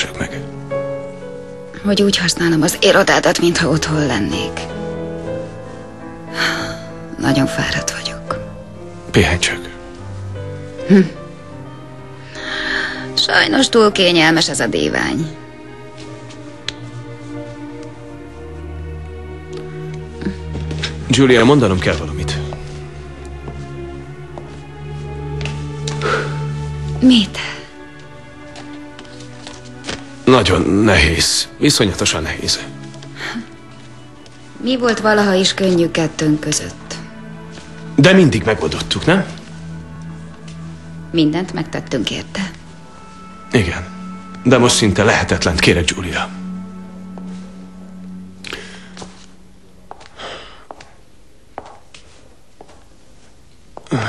csak meg. Hogy úgy használom az irodádat, mintha otthon lennék. Nagyon fáradt vagyok. Pihenj csak. Sajnos túl kényelmes ez a dívány. Julia, mondanom kell valamit. Mit? Nagyon nehéz. Iszonyatosan nehéz. Mi volt valaha is könnyű kettőnk között? De mindig megoldottuk, nem? Mindent megtettünk érte. Igen. De most szinte lehetetlent kérek, Julia.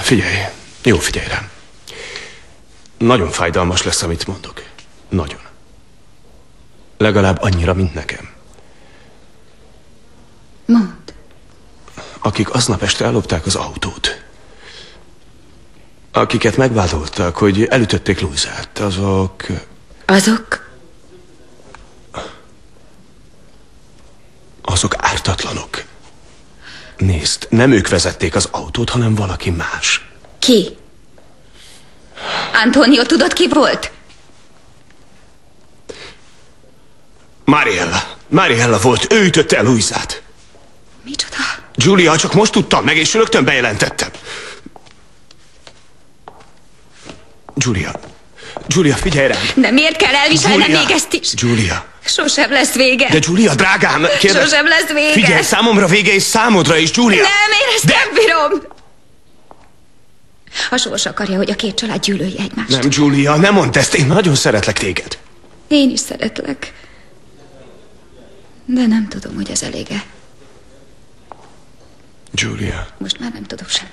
Figyelj. Jó, figyelj rám. Nagyon fájdalmas lesz, amit mondok. Nagyon. Legalább annyira, mint nekem. Mondd. Akik aznap este ellopták az autót, akiket megvádoltak, hogy elütötték Louisát, azok... Azok ártatlanok. Nézd, nem ők vezették az autót, hanem valaki más. Ki? Antonio, tudod, ki volt? Mariella. Mariella volt, ő ütötte el Louisát. Micsoda? Julia, csak most tudtam meg, és rögtön bejelentettem. Julia, figyelj rám! De miért kell elviselned még ezt is? Julia! Sosem lesz vége. De Julia, drágám, kérdez... Sosem lesz vége. Figyelj, számomra vége és számodra is, Julia! Nem, én ezt nem bírom! A sors akarja, hogy a két család gyűlölje egymást. Nem, Julia, nem mondd ezt, én nagyon szeretlek téged. Én is szeretlek. De nem tudom, hogy ez elég-e. Julia. Most már nem tudok semmit.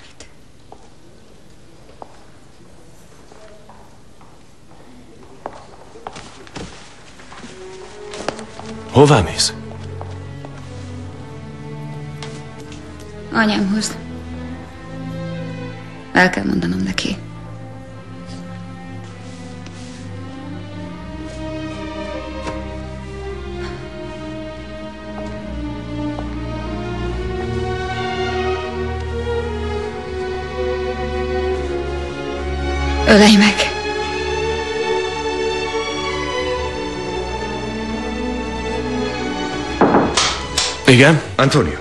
Hová mész? Anyámhoz. El kell mondanom neki. Ölej meg! Igen? Antonio,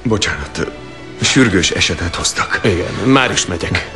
bocsánat, sürgős esetet hoztak. Igen, már is megyek.